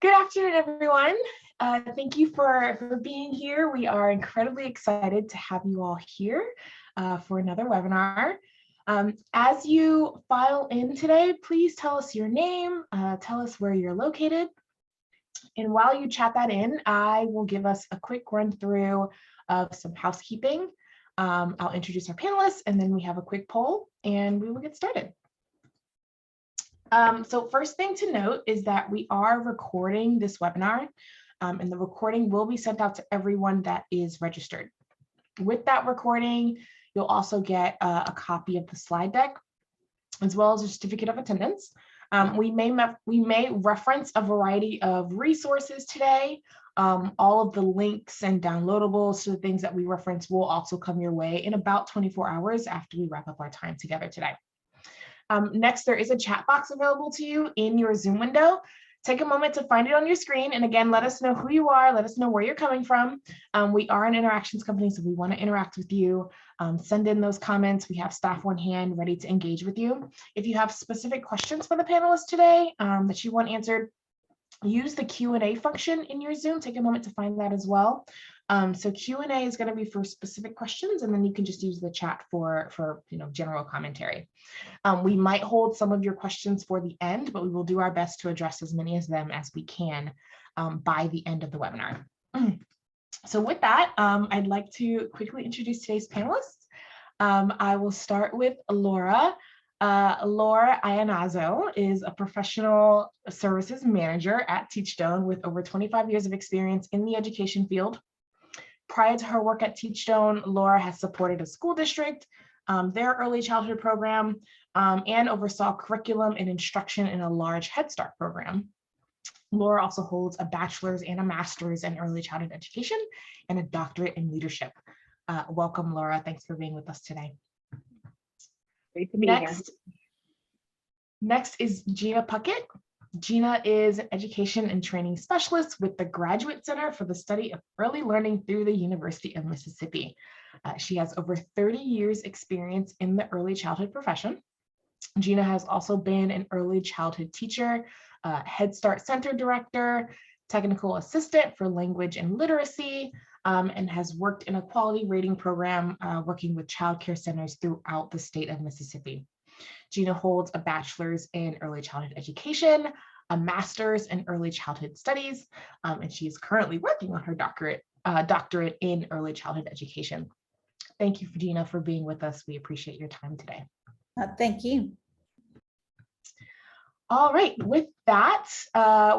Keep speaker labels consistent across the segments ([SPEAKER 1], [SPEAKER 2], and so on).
[SPEAKER 1] Good afternoon, everyone. Thank you for being here. We are incredibly excited to have you all here for another webinar. As you file in today, please tell us your name, tell us where you're located. And while you chat that in, I will give us a quick run through of some housekeeping. I'll introduce our panelists, and then we have a quick poll, and we will get started. So first thing to note is that we are recording this webinar, and the recording will be sent out to everyone that is registered. With that recording, you'll also get a copy of the slide deck, as well as a certificate of attendance. We may reference a variety of resources today. All of the links and downloadables to the things that we reference will also come your way in about 24 hours after we wrap up our time together today. Next, there is a chat box available to you in your Zoom window. Take a moment to find it on your screen. And again, let us know who you are. Let us know where you're coming from. We are an interactions company, so we want to interact with you. Send in those comments. We have staff on hand ready to engage with you. If you have specific questions for the panelists today that you want answered, use the Q&A function in your Zoom. Take a moment to find that as well. So Q&A is going to be for specific questions, and then you can just use the chat for general commentary. We might hold some of your questions for the end, but we will do our best to address as many of them as we can by the end of the webinar. So with that, I'd like to quickly introduce today's panelists. I will start with Laura. Laura Iannazzo is a professional services manager at Teachstone with over 25 years of experience in the education field. Prior to her work at Teachstone, Laura has supported a school district, their early childhood program, and oversaw curriculum and instruction in a large Head Start program. Laura also holds a bachelor's and a master's in early childhood education and a doctorate in leadership. Welcome, Laura. Thanks for being with us today.
[SPEAKER 2] Great to be here.
[SPEAKER 1] Next is Gena Puckett. Gena is an education and training specialist with the Graduate Center for the Study of Early Learning through the University of Mississippi. She has over 30 years experience in the early childhood profession. Gena has also been an early childhood teacher, Head Start Center Director, technical assistant for language and literacy, and has worked in a quality rating program working with child care centers throughout the state of Mississippi. Gena holds a bachelor's in early childhood education, a master's in early childhood studies, and she is currently working on her doctorate in early childhood education. Thank you, Gena, for being with us. We appreciate your time today.
[SPEAKER 2] Thank you.
[SPEAKER 1] All right, with that,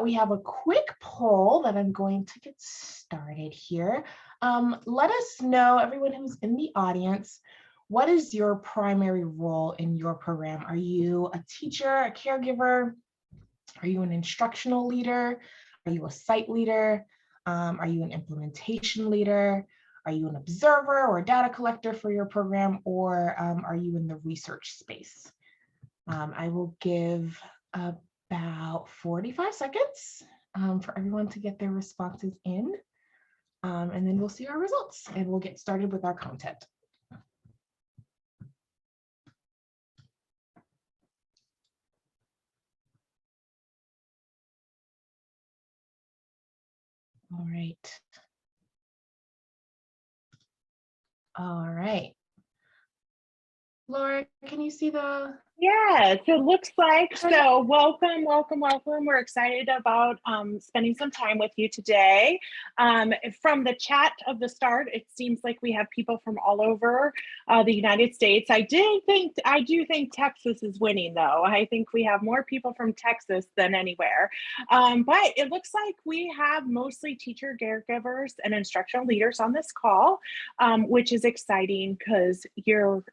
[SPEAKER 1] we have a quick poll that I'm going to get started here. Let us know, everyone who's in the audience, what is your primary role in your program? Are you a teacher, a caregiver? Are you an instructional leader? Are you a site leader? Are you an implementation leader? Are you an observer or a data collector for your program? Or are you in the research space? I will give about 45 seconds for everyone to get their responses in, and then we'll see our results and we'll get started with our content. All right. All right. Laura, can you see the?
[SPEAKER 2] Yes, it looks like so. Welcome, welcome, welcome. We're excited about spending some time with you today. From the chat of the start, it seems like we have people from all over the United States. I do think Texas is winning, though. I think we have more people from Texas than anywhere. But it looks like we have mostly teacher, caregivers, and instructional leaders on this call, which is exciting because you're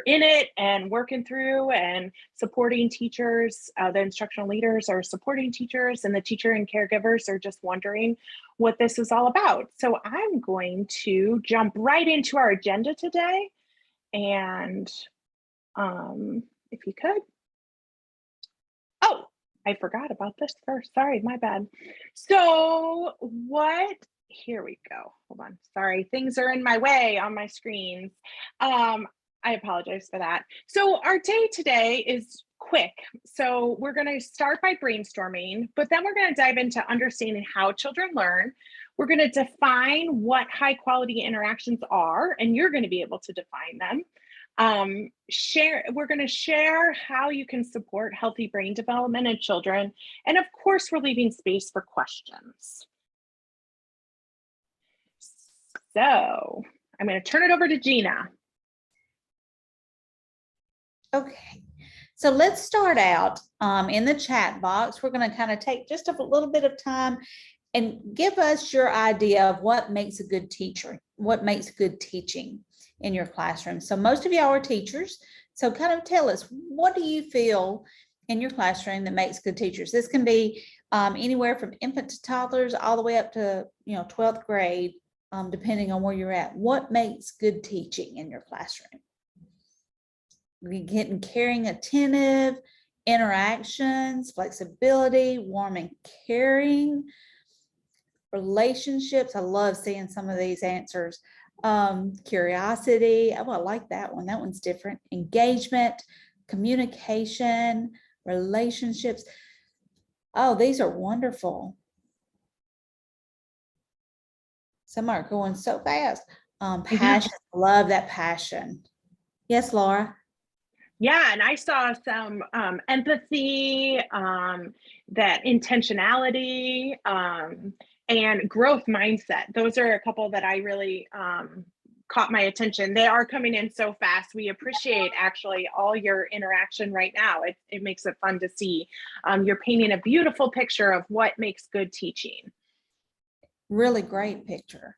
[SPEAKER 2] in it and working through and supporting teachers. The instructional leaders are supporting teachers, and the teacher and caregivers are just wondering what this is all about. So I'm going to jump right into our agenda today. And if you could. Oh, I forgot about this first. Sorry, my bad. So here we go. Hold on. Sorry, things are in my way on my screens. I apologize for that. So our day today is quick. So we're going to start by brainstorming, but then we're going to dive into understanding how children learn. We're going to define what high quality interactions are, and you're going to be able to define them. We're going to share how you can support healthy brain development in children. And of course, we're leaving space for questions. So I'm going to turn it over to Gena.
[SPEAKER 3] Okay, so let's start out in the chat box. We're going to kind of take just a little bit of time and give us your idea of what makes a good teacher, what makes good teaching in your classroom. So most of y'all are teachers, so kind of tell us, what do you feel in your classroom that makes good teachers? This can be anywhere from infant to toddlers all the way up to 12th grade, depending on where you're at. What makes good teaching in your classroom? We're getting caring, attentive, interactions, flexibility, warm and caring, relationships. I love seeing some of these answers. Curiosity. Oh, I like that one. That one's different. Engagement, communication, relationships. Oh, these are wonderful. Some are going so fast. Passion. Love that passion. Yes, Laura.
[SPEAKER 2] Yeah, and I saw some empathy, that intentionality, and growth mindset. Those are a couple that I really caught my attention. They are coming in so fast. We appreciate actually all your interaction right now. It makes it fun to see. You're painting a beautiful picture of what makes good teaching.
[SPEAKER 3] Really great picture.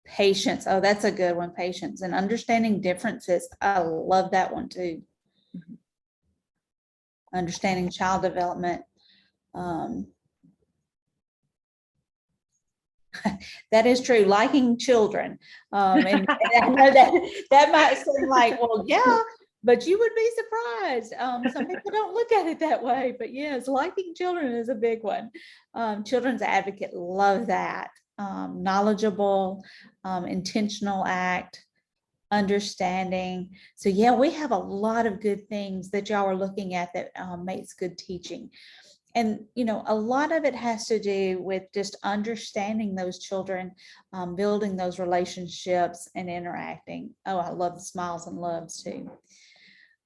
[SPEAKER 3] Patience. Oh, that's a good one. Patience and understanding differences. I love that one too. Mm-hmm. Understanding child development. That is true. Liking children. And I know that might seem like, well, yeah, but you would be surprised. Some people don't look at it that way, but yes, liking children is a big one. Children's advocate, love that. Knowledgeable, intentional act, understanding. So yeah, we have a lot of good things that y'all are looking at that makes good teaching. And, a lot of it has to do with just understanding those children, building those relationships and interacting. Oh, I love the smiles and loves too.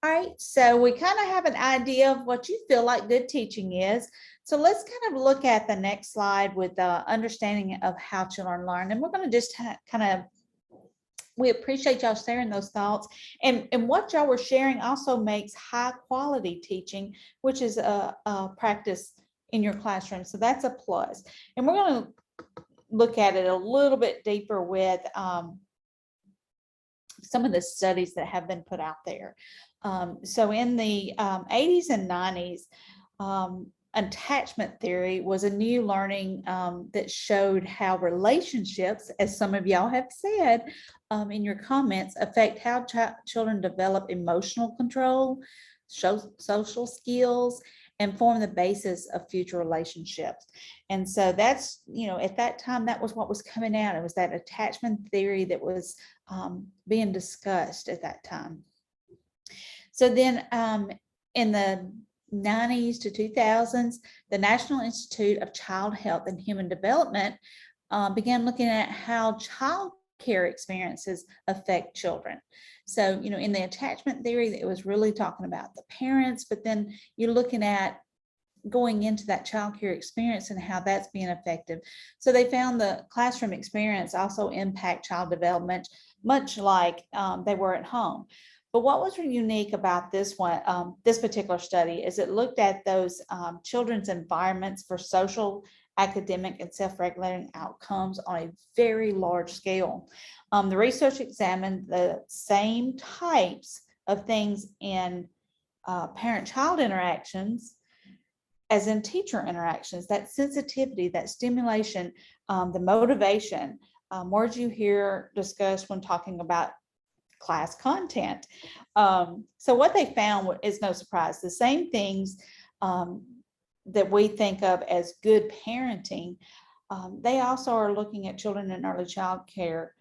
[SPEAKER 3] All right, so we kind of have an idea of what you feel like good teaching is. So let's kind of look at the next slide with the understanding of how children learn. And we're going to just we appreciate y'all sharing those thoughts. And what y'all were sharing also makes high quality teaching, which is a practice in your classroom. So that's a plus. And we're going to look at it a little bit deeper with some of the studies that have been put out there. So in the 80s and 90s, attachment theory was a new learning that showed how relationships, as some of y'all have said in your comments, affect how children develop emotional control, social skills, and form the basis of future relationships. And so that's, at that time, that was what was coming out. It was that attachment theory that was being discussed at that time. So then in the 90s to 2000s, the National Institute of Child Health and Human Development began looking at how child care experiences affect children. So, in the attachment theory, it was really talking about the parents, but then you're looking at going into that child care experience and how that's being effective. So they found the classroom experience also impact child development, much like they were at home. But what was unique about this one, this particular study, is it looked at those children's environments for social, academic, and self-regulating outcomes on a very large scale. The research examined the same types of things in parent-child interactions as in teacher interactions, that sensitivity, that stimulation, the motivation, words you hear discussed when talking about class content. So what they found is no surprise. The same things that we think of as good parenting, they also are looking at children in early child care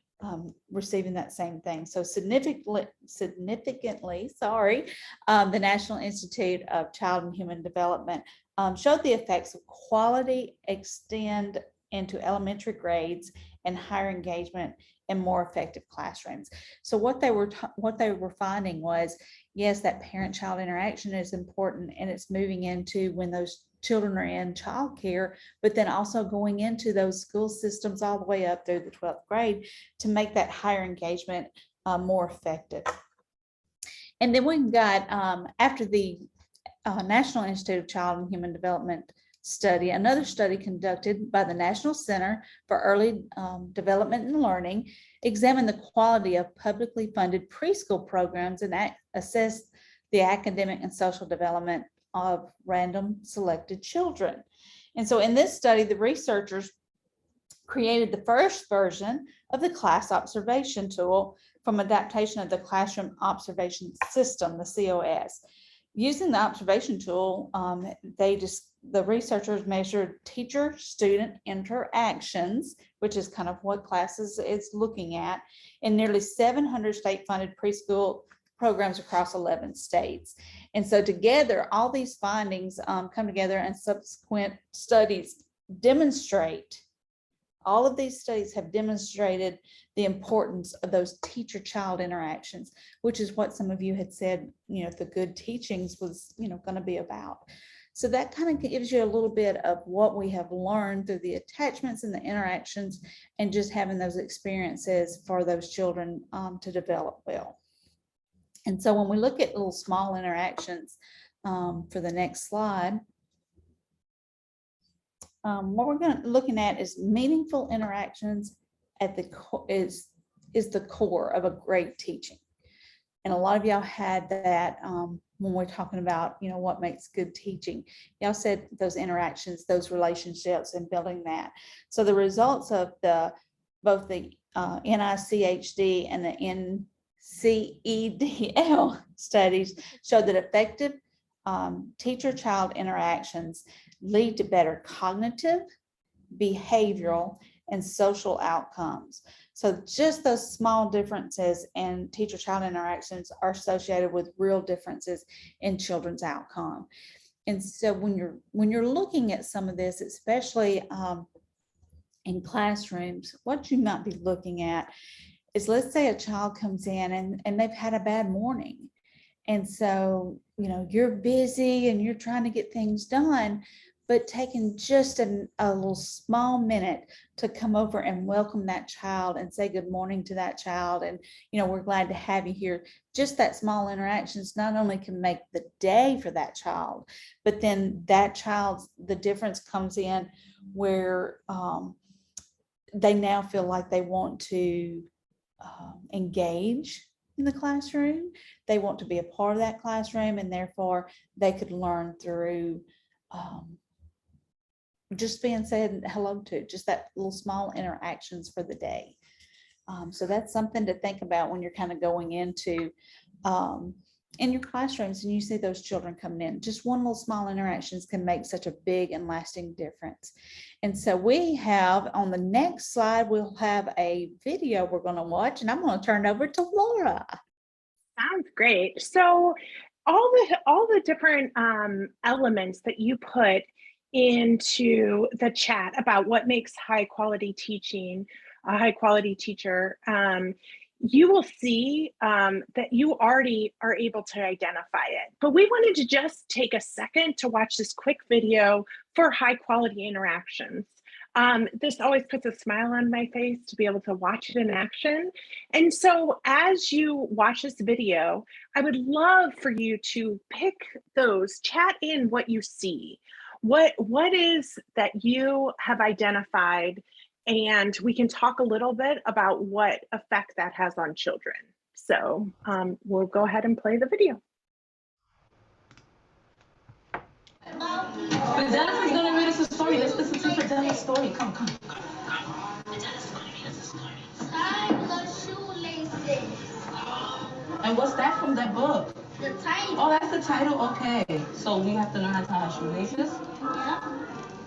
[SPEAKER 3] receiving that same thing. So significantly, the National Institute of Child and Human Development showed the effects of quality extend into elementary grades and higher engagement and more effective classrooms. So what they were finding was, yes, that parent-child interaction is important, and it's moving into when those children are in childcare, but then also going into those school systems all the way up through the 12th grade to make that higher engagement more effective. And then we've got, after the National Institute of Child and Human Development study, another study conducted by the National Center for Early Development and Learning examined the quality of publicly funded preschool programs and assessed the academic and social development of random selected children. And so in this study, the researchers created the first version of the class observation tool from adaptation of the classroom observation system, the COS. Using the observation tool, the researchers measured teacher-student interactions, which is kind of what classes is looking at, in nearly 700 state-funded preschool programs across 11 states. And so together, all these findings come together, and subsequent studies demonstrate, all of these studies have demonstrated the importance of those teacher-child interactions, which is what some of you had said, the good teachings was, going to be about. So that kind of gives you a little bit of what we have learned through the attachments and the interactions, and just having those experiences for those children to develop well. And so when we look at little small interactions for the next slide, what we're looking at is meaningful interactions at the is the core of a great teaching. And a lot of y'all had that when we're talking about, what makes good teaching. Y'all said those interactions, those relationships, and building that. So the results of both the NICHD and the NCEDL studies show that effective teacher-child interactions lead to better cognitive, behavioral, and social outcomes. So just those small differences in teacher-child interactions are associated with real differences in children's outcome. And so when you're looking at some of this, especially in classrooms, what you might be looking at is, let's say a child comes in and they've had a bad morning. And so, you're busy and you're trying to get things done, but taking just a little small minute to come over and welcome that child and say good morning to that child. And, we're glad to have you here. Just that small interactions not only can make the day for that child, but then that child's, the difference comes in where they now feel like they want to engage in the classroom. They want to be a part of that classroom, and therefore they could learn through just being said hello to, just that little small interactions for the day. So that's something to think about when you're kind of going into in your classrooms and you see those children coming in. Just one little small interactions can make such a big and lasting difference. And so we have, on the next slide, we'll have a video we're going to watch, and I'm going to turn it over to Laura.
[SPEAKER 2] Sounds great. So all the different elements that you put into the chat about what makes high quality teaching a high quality teacher, you will see that you already are able to identify it. But we wanted to just take a second to watch this quick video for high quality interactions. This always puts a smile on my face to be able to watch it in action. And so as you watch this video, I would love for you to pick those, chat in what you see. What is that you have identified, and we can talk a little bit about what effect that has on children. So we'll go ahead and play the video.
[SPEAKER 4] Fideli's gonna read us a story. Let's listen to Fideli's story. Come.
[SPEAKER 5] Tie the shoelaces.
[SPEAKER 4] And what's that from that book?
[SPEAKER 5] The title.
[SPEAKER 4] Oh, that's the title? Okay. So we have to learn how to tie shoelaces?
[SPEAKER 5] Yeah.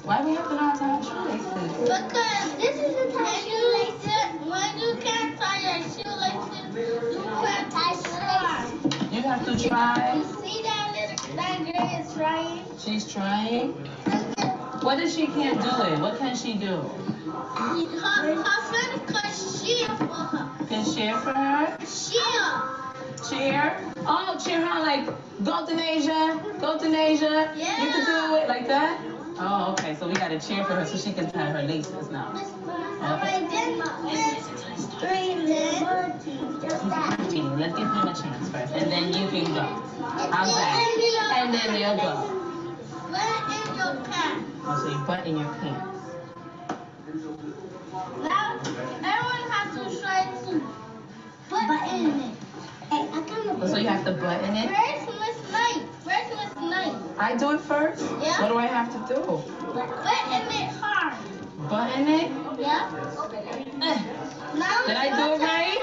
[SPEAKER 4] Why do we have to learn how to tie shoelaces?
[SPEAKER 5] Because this is the tie shoelaces when you can't tie her shoelaces. You have to try.
[SPEAKER 4] You have to try.
[SPEAKER 5] You see that girl is trying?
[SPEAKER 4] She's trying. What if she can't do it? What can she do?
[SPEAKER 5] Her friend could cheer for her.
[SPEAKER 4] Can share for her?
[SPEAKER 5] Cheer.
[SPEAKER 4] Cheer? Oh, cheer her like, go to Nasia, go to Nasia.
[SPEAKER 5] Yeah.
[SPEAKER 4] You can do it like that? Oh, okay, so we gotta cheer for her so she can tie her laces now. Okay. Let's give him a chance first, and then you can go. How's that? And then you'll go.
[SPEAKER 5] Put in your pants.
[SPEAKER 4] Oh, so you butt in your pants.
[SPEAKER 5] Now, everyone has to try to put in it. Hey, I kind
[SPEAKER 4] Oh, so you have to button it?
[SPEAKER 5] Where's Miss Knight? Where's Miss Knight?
[SPEAKER 4] I do it first?
[SPEAKER 5] Yeah.
[SPEAKER 4] What do I have to do?
[SPEAKER 5] Button it hard.
[SPEAKER 4] Button it?
[SPEAKER 5] Yeah. Now,
[SPEAKER 4] Did I do it right?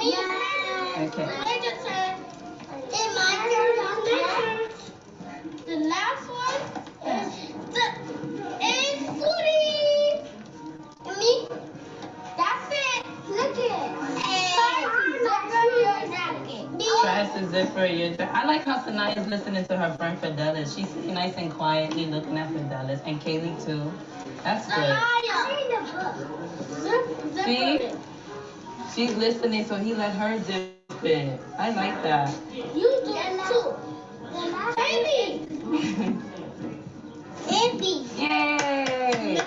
[SPEAKER 5] Yeah.
[SPEAKER 4] Okay.
[SPEAKER 5] I just said, in my turn. The last one is Sootie. And me. That's it. Look
[SPEAKER 4] Tries to zipper your dress. I like how Sanaya's listening to her friend Fidelis. She's sitting nice and quietly looking at Fidelis. And Kaylee too. That's good. See? She's listening, so he let her zip it. I like that.
[SPEAKER 5] You do it too. Baby. Baby.
[SPEAKER 4] Yay!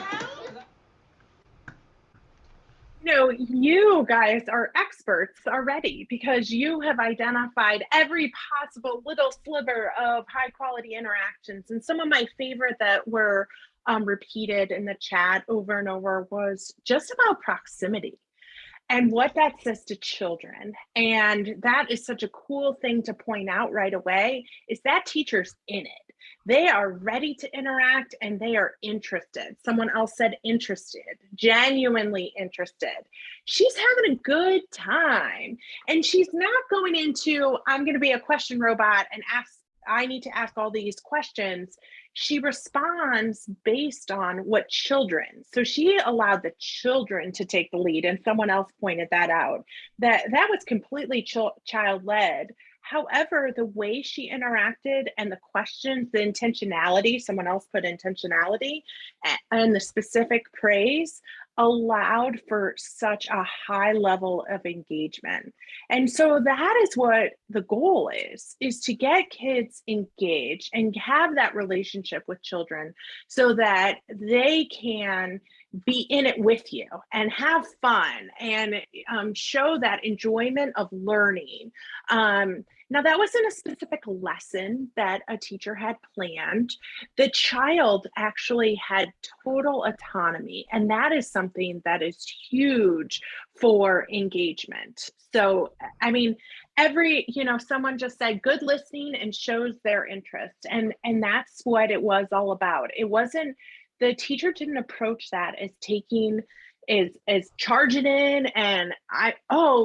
[SPEAKER 2] No, you guys are experts already because you have identified every possible little sliver of high quality interactions. And some of my favorite that were repeated in the chat over and over was just about proximity and what that says to children. And that is such a cool thing to point out right away, is that teacher's in it. They are ready to interact and they are interested. Someone else said interested, genuinely interested. She's having a good time. And she's not going into, I'm going to be a question robot and I need to ask all these questions. She responds based on what children. So she allowed the children to take the lead, and someone else pointed that out. That was completely child-led. However, the way she interacted and the questions, the intentionality, someone else put intentionality, and the specific praise allowed for such a high level of engagement. And so that is what the goal is to get kids engaged and have that relationship with children so that they can be in it with you and have fun and show that enjoyment of learning. Now, that wasn't a specific lesson that a teacher had planned. The child actually had total autonomy, and that is something that is huge for engagement. So, I mean, someone just said good listening and shows their interest, and that's what it was all about. It wasn't, the teacher didn't approach that as taking is charging in and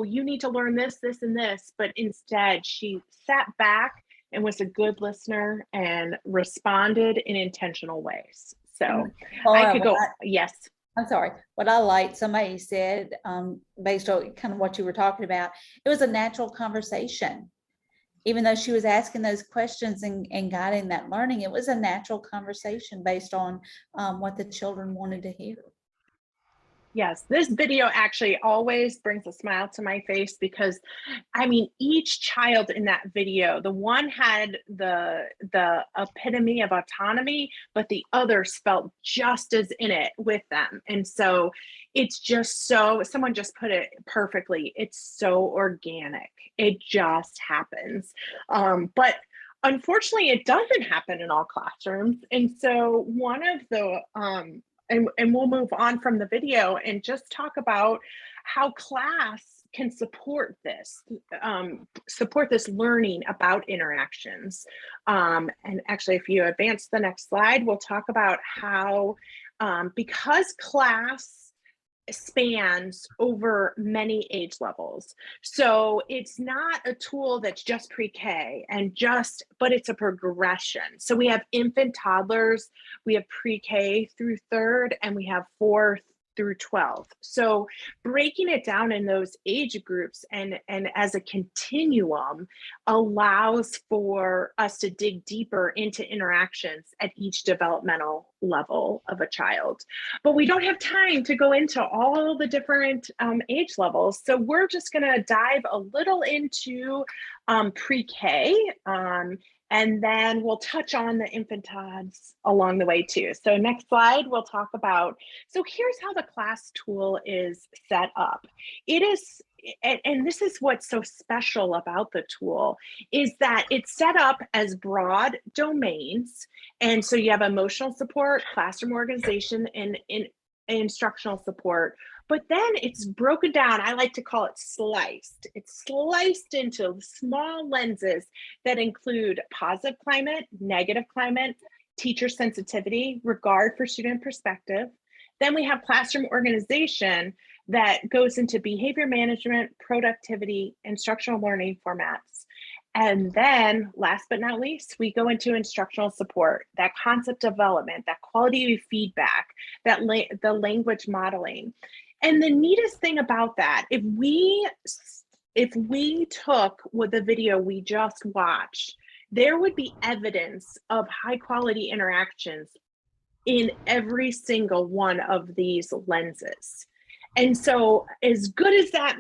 [SPEAKER 2] you need to learn this, this, and this, but instead she sat back and was a good listener and responded in intentional ways. So I could go, yes.
[SPEAKER 3] I'm sorry. What I liked, somebody said, based on kind of what you were talking about, it was a natural conversation. Even though she was asking those questions and guiding that learning, it was a natural conversation based on what the children wanted to hear.
[SPEAKER 2] Yes, this video actually always brings a smile to my face because, I mean, each child in that video, the one had the epitome of autonomy, but the others felt just as in it with them. And so it's just so, someone just put it perfectly, it's so organic. It just happens. But unfortunately, it doesn't happen in all classrooms. And so one of the, and we'll move on from the video and just talk about how class can support this learning about interactions. And actually, if you advance the next slide, we'll talk about how, because class spans over many age levels. So it's not a tool that's just pre-K but it's a progression. So we have infant toddlers, we have pre-K through third, and we have fourth through 12. So breaking it down in those age groups and as a continuum allows for us to dig deeper into interactions at each developmental level of a child. But we don't have time to go into all the different age levels. So we're just going to dive a little into pre-K, and then we'll touch on the infantiles along the way too. So next slide, we'll talk about, so here's how the class tool is set up. It is, and this is what's so special about the tool, is that it's set up as broad domains. And so you have emotional support, classroom organization, and instructional support. But then it's broken down, I like to call it sliced. It's sliced into small lenses that include positive climate, negative climate, teacher sensitivity, regard for student perspective. Then we have classroom organization that goes into behavior management, productivity, instructional learning formats. And then last but not least, we go into instructional support, that concept development, that quality of feedback, that the language modeling. And the neatest thing about that, if we took what the video we just watched, there would be evidence of high quality interactions in every single one of these lenses. And so as good as that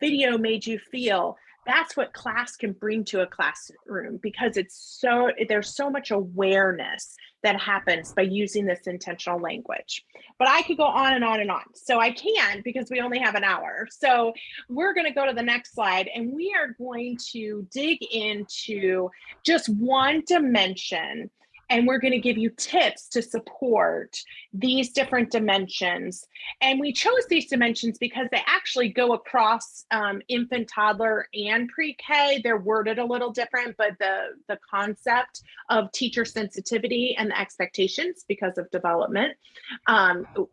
[SPEAKER 2] video made you feel, that's what class can bring to a classroom, because there's so much awareness that happens by using this intentional language. But I could go on and on and on. So I can't, because we only have an hour. So we're going to go to the next slide, and we are going to dig into just one dimension. And we're going to give you tips to support these different dimensions. And we chose these dimensions because they actually go across infant, toddler, and pre-K. They're worded a little different, but the concept of teacher sensitivity and the expectations because of development,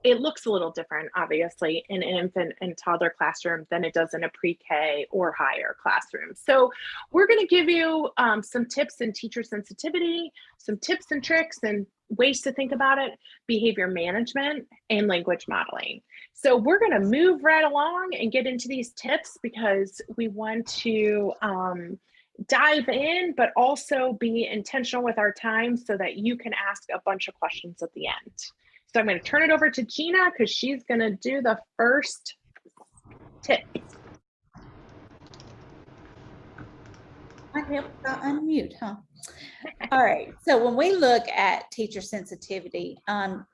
[SPEAKER 2] it looks a little different, obviously, in an infant and toddler classroom than it does in a pre-K or higher classroom. So we're going to give you some tips in teacher sensitivity, some tips and tricks and ways to think about it, behavior management, and language modeling. So we're going to move right along and get into these tips, because we want to dive in, but also be intentional with our time so that you can ask a bunch of questions at the end. So I'm going to turn it over to Gena, because she's going to do the first tip.
[SPEAKER 3] I have to unmute, huh? All right, so when we look at teacher sensitivity, I'd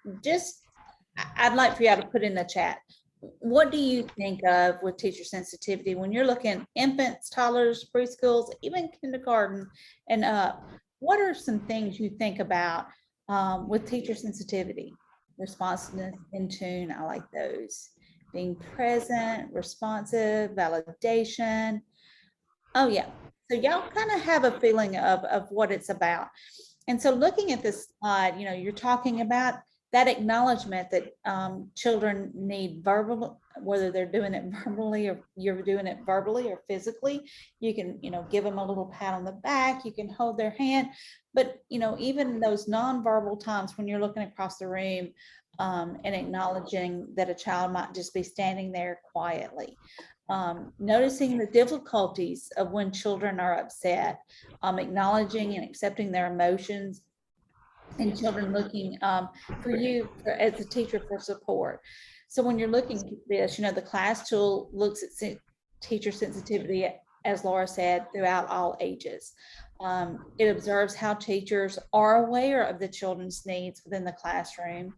[SPEAKER 3] like for y'all to put in the chat, what do you think of with teacher sensitivity when you're looking infants, toddlers, preschools, even kindergarten and up? What are some things you think about with teacher sensitivity? Responsiveness, in tune, I like those. Being present, responsive, validation. Oh yeah. So y'all kind of have a feeling of what it's about. And so looking at this slide, you know, you're talking about that acknowledgement that children need verbal, whether they're doing it verbally or you're doing it verbally or physically. You can, you know, give them a little pat on the back, you can hold their hand, but, you know, even those nonverbal times when you're looking across the room and acknowledging that a child might just be standing there quietly. Noticing the difficulties of when children are upset, acknowledging and accepting their emotions, and children looking for you as a teacher for support. So when you're looking at this, you know, the class tool looks at teacher sensitivity, as Laura said, throughout all ages. It observes how teachers are aware of the children's needs within the classroom,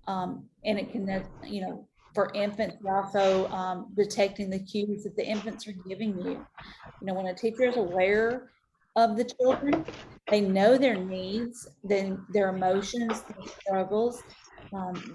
[SPEAKER 3] and it can, you know, for infants, also detecting the cues that the infants are giving you. You know, when a teacher is aware of the children, they know their needs, then their emotions, their struggles.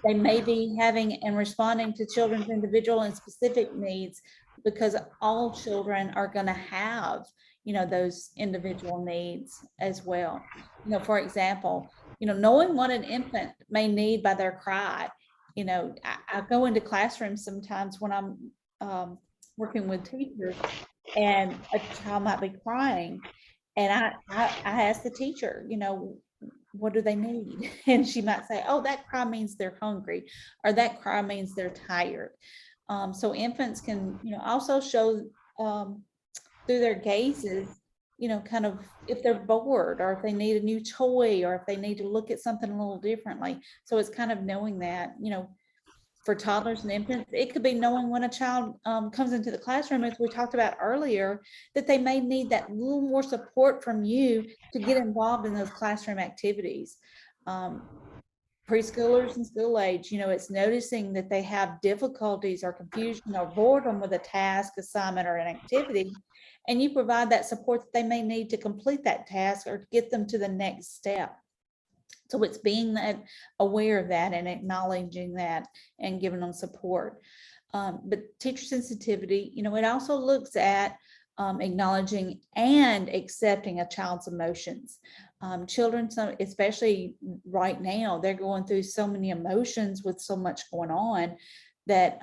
[SPEAKER 3] They may be having and responding to children's individual and specific needs, because all children are going to have, you know, those individual needs as well. You know, for example, you know, knowing what an infant may need by their cry. You know, I go into classrooms sometimes when I'm working with teachers and a child might be crying, and I ask the teacher, you know, what do they need? And she might say, oh, that cry means they're hungry, or that cry means they're tired. So infants can, also show through their gazes, kind of if they're bored, or if they need a new toy, or if they need to look at something a little differently. So it's kind of knowing that, for toddlers and infants, it could be knowing when a child comes into the classroom, as we talked about earlier, that they may need that little more support from you to get involved in those classroom activities. Preschoolers and school age, it's noticing that they have difficulties or confusion or boredom with a task, assignment, or an activity, and you provide that support that they may need to complete that task or get them to the next step. So it's being that aware of that and acknowledging that and giving them support. But teacher sensitivity, it also looks at acknowledging and accepting a child's emotions. Children, especially right now, they're going through so many emotions with so much going on that,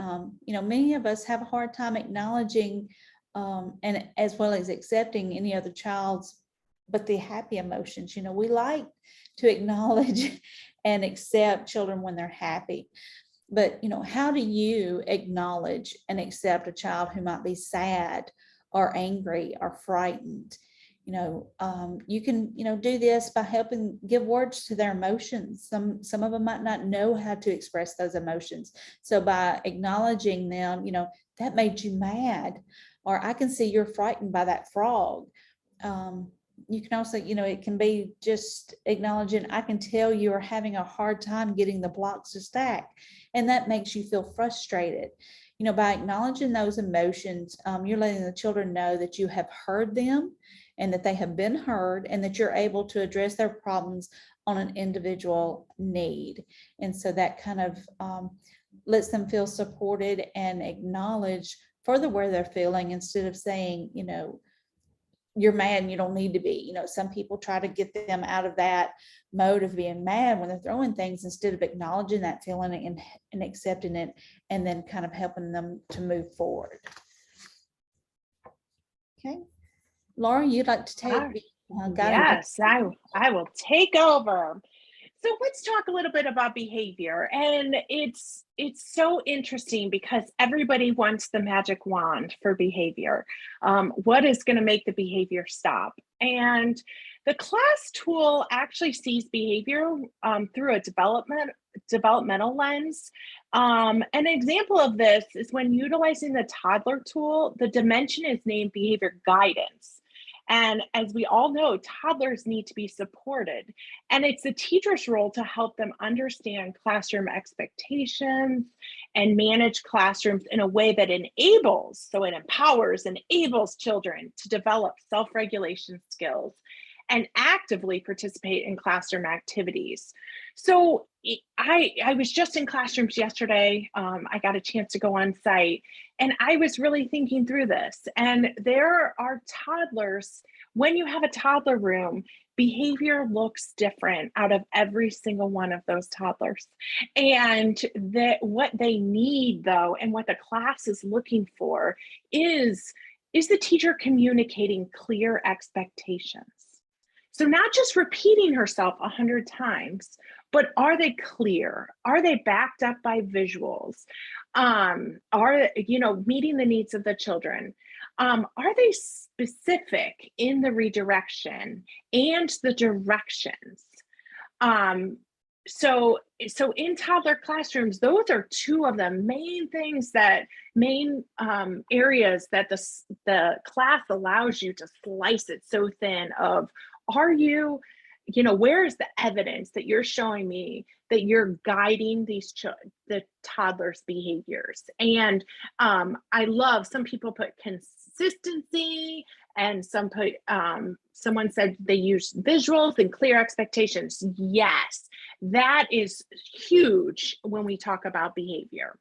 [SPEAKER 3] many of us have a hard time acknowledging and as well as accepting any other child's, but the happy emotions. We like to acknowledge and accept children when they're happy. But, how do you acknowledge and accept a child who might be sad or angry or frightened? You can, do this by helping give words to their emotions. Some of them might not know how to express those emotions. So by acknowledging them, that made you mad, or I can see you're frightened by that frog. You can also, it can be just acknowledging, I can tell you are having a hard time getting the blocks to stack, and that makes you feel frustrated. By acknowledging those emotions, you're letting the children know that you have heard them and that they have been heard, and that you're able to address their problems on an individual need. And so that kind of lets them feel supported and acknowledge further where they're feeling, instead of saying, you're mad and you don't need to be. Some people try to get them out of that mode of being mad when they're throwing things, instead of acknowledging that feeling and accepting it, and then kind of helping them to move forward. Okay. Laura, you'd like to take
[SPEAKER 2] yes, I will take over. So let's talk a little bit about behavior. And it's so interesting because everybody wants the magic wand for behavior. What is going to make the behavior stop? And the class tool actually sees behavior through a developmental lens. An example of this is when utilizing the toddler tool, the dimension is named behavior guidance. And as we all know, toddlers need to be supported. And it's the teacher's role to help them understand classroom expectations and manage classrooms in a way that enables, so it enables children to develop self-regulation skills and actively participate in classroom activities. So I was just in classrooms yesterday. I got a chance to go on site, and I was really thinking through this. And there are toddlers, when you have a toddler room, behavior looks different out of every single one of those toddlers. And what they need, though, and what the class is looking for is the teacher communicating clear expectations. So not just repeating herself 100 times, but are they clear? Are they backed up by visuals? Are, meeting the needs of the children? Are they specific in the redirection and the directions? So in toddler classrooms, those are two of the main areas that the class allows you to slice it so thin of, are you, where is the evidence that you're showing me that you're guiding the toddlers' behaviors? And I love, some people put consistency, and someone said they use visuals and clear expectations. Yes, that is huge when we talk about behavior.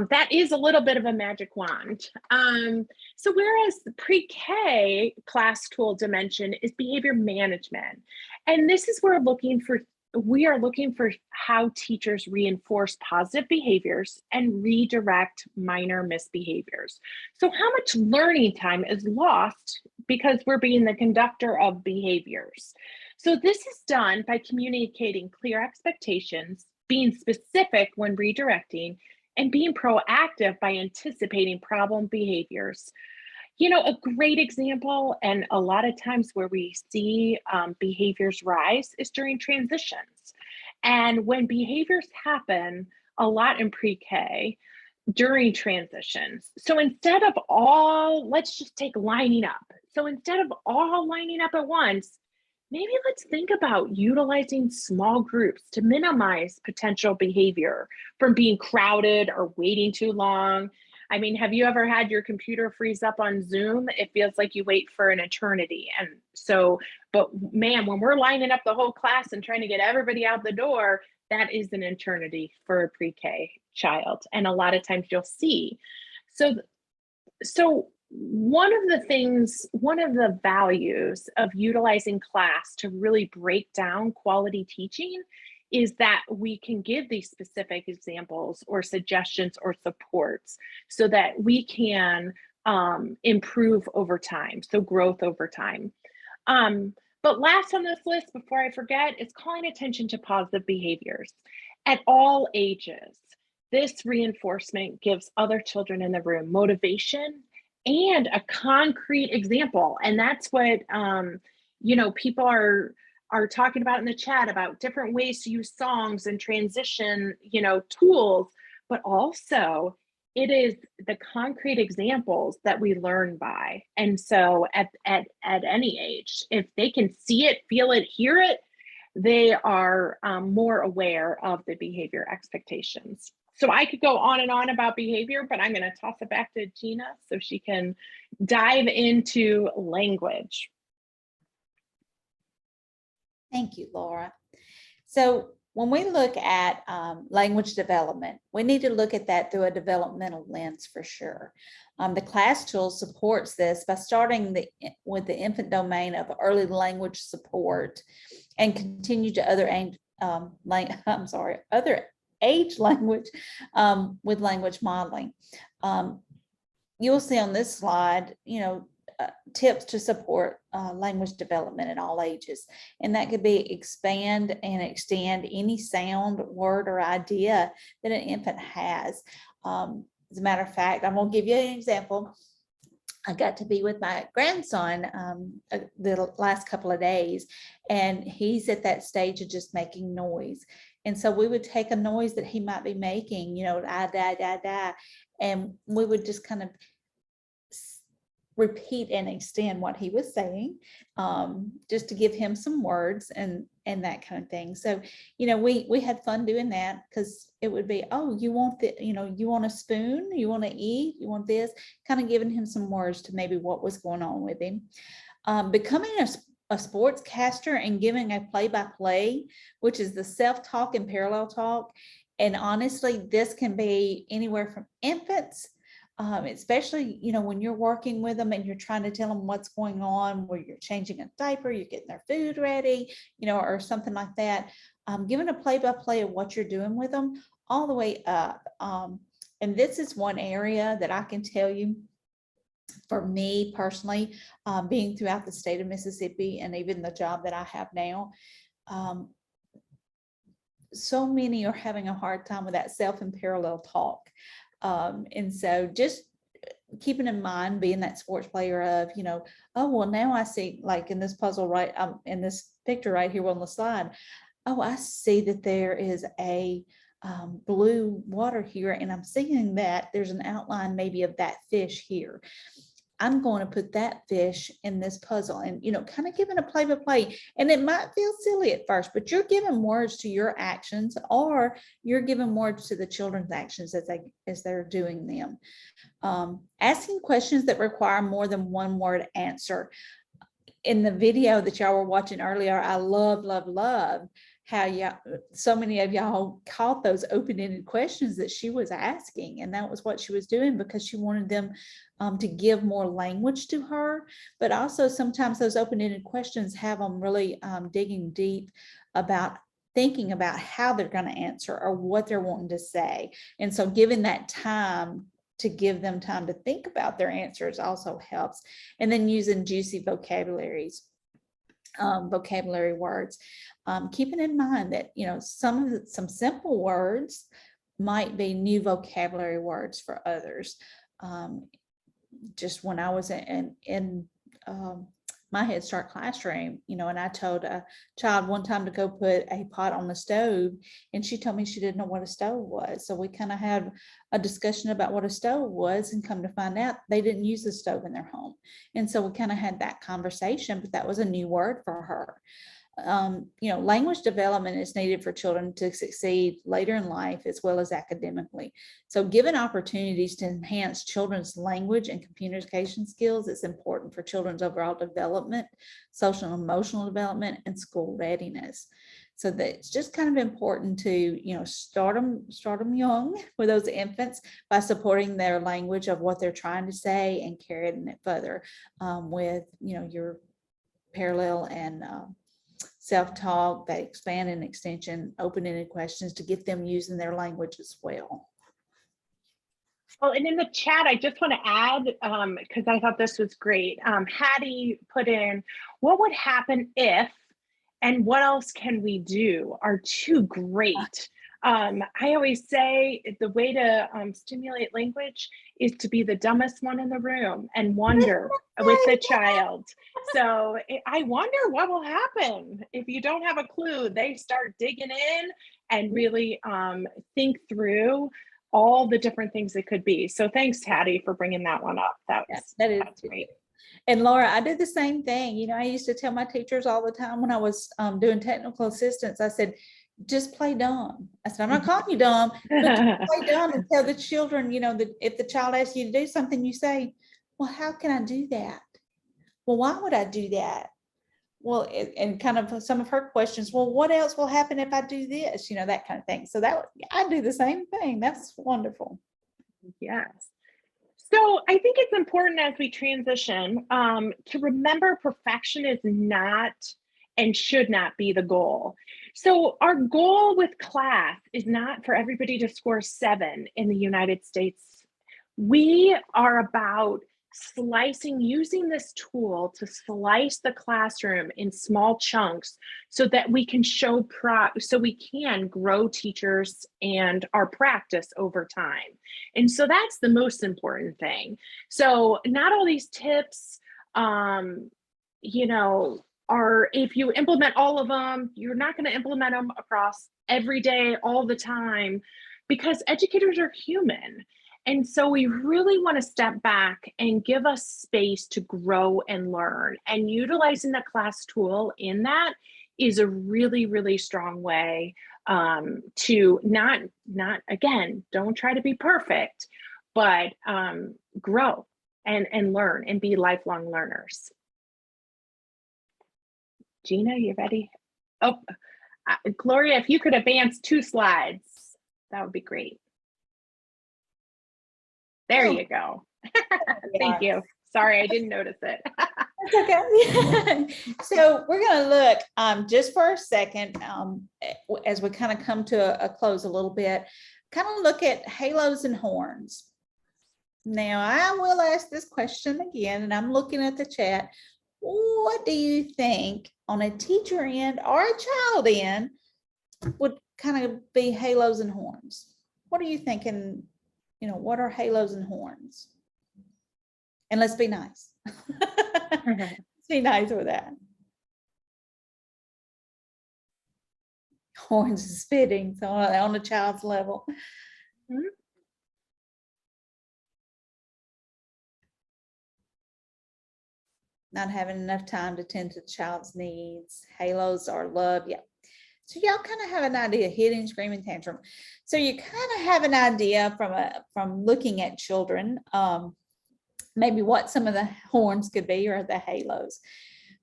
[SPEAKER 2] That is a little bit of a magic wand. So whereas the pre-K class tool dimension is behavior management. And this is where we are looking for how teachers reinforce positive behaviors and redirect minor misbehaviors. So how much learning time is lost because we're being the conductor of behaviors? So this is done by communicating clear expectations, being specific when redirecting, and being proactive by anticipating problem behaviors. You know, a great example, and a lot of times where we see behaviors rise, is during transitions. And when behaviors happen a lot in pre-K during transitions. So instead of all, let's just take lining up. So instead of all lining up at once, maybe let's think about utilizing small groups to minimize potential behavior from being crowded or waiting too long. I mean, have you ever had your computer freeze up on Zoom? It feels like you wait for an eternity. And so, but man, when we're lining up the whole class and trying to get everybody out the door, that is an eternity for a pre-K child. And a lot of times you'll see. So one of the values of utilizing class to really break down quality teaching is that we can give these specific examples or suggestions or supports so that we can improve over time, so growth over time. But last on this list, before I forget, is calling attention to positive behaviors at all ages. This reinforcement gives other children in the room motivation and a concrete example. And that's what, you know, people are talking about in the chat about different ways to use songs and transition, you know, tools, but also it is the concrete examples that we learn by. And so at any age, if they can see it, feel it, hear it, they are more aware of the behavior expectations. So I could go on and on about behavior, but I'm going to toss it back to Gena so she can dive into language.
[SPEAKER 3] Thank you, Laura. So when we look at language development, we need to look at that through a developmental lens for sure. The class tool supports this by starting with the infant domain of early language support and continue to other age language with language modeling. You'll see on this slide, you know, tips to support language development at all ages. And that could be expand and extend any sound, word, or idea that an infant has. As a matter of fact, I'm going to give you an example. I got to be with my grandson the last couple of days, and he's at that stage of just making noise. And so we would take a noise that he might be making, you know, da, da, da, da, and we would just kind of repeat and extend what he was saying, just to give him some words and that kind of thing. So, you know, we had fun doing that because it would be, oh, you want the, you know, you want a spoon, you want to eat, you want this, kind of giving him some words to maybe what was going on with him. Becoming a sportscaster and giving a play-by-play, which is the self-talk and parallel talk. And honestly, this can be anywhere from infants, especially, you know, when you're working with them and you're trying to tell them what's going on, where you're changing a diaper, you're getting their food ready, you know, or something like that. Giving a play-by-play of what you're doing with them all the way up. And this is one area that I can tell you, for me personally, being throughout the state of Mississippi and even the job that I have now, so many are having a hard time with that self and parallel talk. And so just keeping in mind, being that sports player of, you know, oh, well, now I see, like in this puzzle, right, in this picture right here on the slide, oh, I see that there is a blue water here, and I'm seeing that there's an outline maybe of that fish here. I'm going to put that fish in this puzzle, and, you know, kind of giving a play-by-play. And it might feel silly at first, but you're giving words to your actions, or you're giving words to the children's actions as they're doing them. Asking questions that require more than one word answer. In the video that y'all were watching earlier, I love how so many of y'all caught those open-ended questions that she was asking, and that was what she was doing because she wanted them to give more language to her. But also sometimes those open-ended questions have them really digging deep about thinking about how they're going to answer or what they're wanting to say. And so giving that time to give them time to think about their answers also helps. And then using juicy vocabularies. vocabulary words, keeping in mind that, you know, some simple words might be new vocabulary words for others. Just when I was in my Head Start classroom, you know, and I told a child one time to go put a pot on the stove, and she told me she didn't know what a stove was. So we kind of had a discussion about what a stove was, and come to find out they didn't use a stove in their home. And so we kind of had that conversation, but that was a new word for her. You know, language development is needed for children to succeed later in life as well as academically. So given opportunities to enhance children's language and communication skills, it's important for children's overall development, social and emotional development, and school readiness. So that it's just kind of important to, you know, start them young with those infants by supporting their language of what they're trying to say, and carrying it further with, you know, your parallel and self-talk, that expand and extension, open-ended questions to get them using their language as well.
[SPEAKER 2] Well, and in the chat, I just want to add, because I thought this was great. Hattie put in, what would happen if, and what else can we do, are two great. I always say the way to stimulate language is to be the dumbest one in the room and wonder with the child. So I wonder what will happen if you don't have a clue. They start digging in and really think through all the different things it could be. So thanks, Hattie, for bringing that one up. That's great.
[SPEAKER 3] And Laura, I did the same thing. You know, I used to tell my teachers all the time when I was doing technical assistance, I said, just play dumb. I said, I'm not calling you dumb, but just play dumb and tell the children, you know, that if the child asks you to do something, you say, well, how can I do that? Well, why would I do that? Well, and kind of some of her questions, well, what else will happen if I do this? You know, that kind of thing. So that I do the same thing. That's wonderful.
[SPEAKER 2] Yes. So I think it's important as we transition to remember perfection is not and should not be the goal. So our goal with class is not for everybody to score 7 in the United States. We are about using this tool to slice the classroom in small chunks so that we can so we can grow teachers and our practice over time. And so that's the most important thing. So not all these tips, you know, are, if you implement all of them, you're not going to implement them across every day, all the time, because educators are human. And so we really want to step back and give us space to grow and learn. And utilizing the class tool in that is a really, really strong way to not again, don't try to be perfect, but grow and learn and be lifelong learners. Gena, you ready? Oh, Gloria, if you could advance 2 slides, that would be great. There you go. Thank you. Sorry, I didn't notice it.
[SPEAKER 3] That's okay. So we're going to look just for a second as we kind of come to a close a little bit, kind of look at halos and horns. Now, I will ask this question again, and I'm looking at the chat. What do you think on a teacher end or a child end would kind of be halos and horns? What are you thinking? You know, what are halos and horns? And let's be nice. Let's be nice with that. Horns is fitting, so on a child's level. Mm-hmm. Not having enough time to tend to the child's needs. Halos are love. Yeah. So y'all kind of have an idea, hitting, screaming, tantrum. So you kind of have an idea from looking at children, maybe what some of the horns could be or the halos.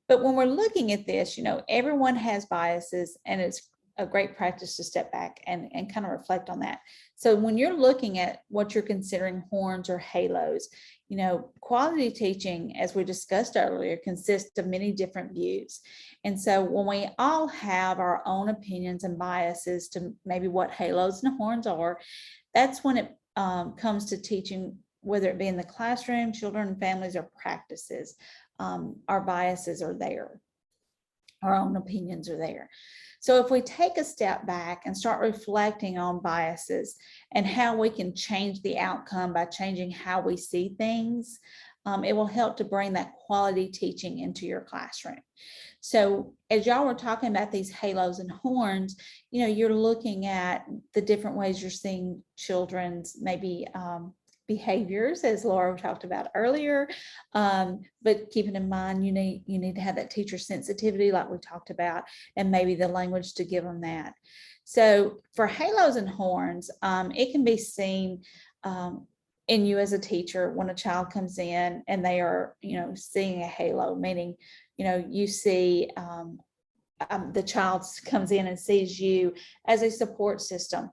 [SPEAKER 3] But when we're looking at this, you know, everyone has biases, and it's a great practice to step back and kind of reflect on that. So when you're looking at what you're considering horns or halos, you know, quality teaching, as we discussed earlier, consists of many different views. And so when we all have our own opinions and biases to maybe what halos and horns are, that's when it comes to teaching, whether it be in the classroom, children, families, or practices, our biases are there. Our own opinions are there. So if we take a step back and start reflecting on biases and how we can change the outcome by changing how we see things, it will help to bring that quality teaching into your classroom. So as y'all were talking about these halos and horns, you're looking at the different ways you're seeing children's maybe behaviors, as Laura talked about earlier, but keeping in mind you need to have that teacher sensitivity like we talked about, and maybe the language to give them that. So for halos and horns, it can be seen in you as a teacher when a child comes in and they are seeing a halo, meaning you see the child comes in and sees you as a support system,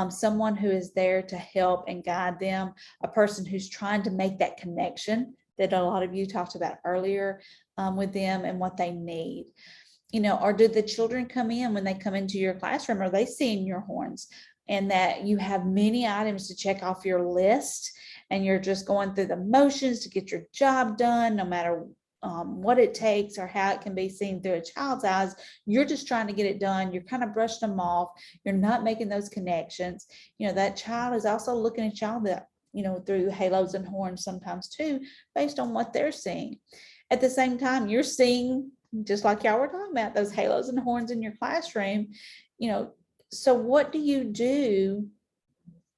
[SPEAKER 3] someone who is there to help and guide them, a person who's trying to make that connection that a lot of you talked about earlier with them and what they need. Or do the children come in, when they come into your classroom, are they seeing your horns and that you have many items to check off your list and you're just going through the motions to get your job done, no matter what it takes or how it can be seen through a child's eyes? You're just trying to get it done. You're kind of brushed them off. You're not making those connections. That child is also looking at y'all that, through halos and horns sometimes too, based on what they're seeing. At the same time, you're seeing, just like y'all were talking about, those halos and horns in your classroom. So what do you do?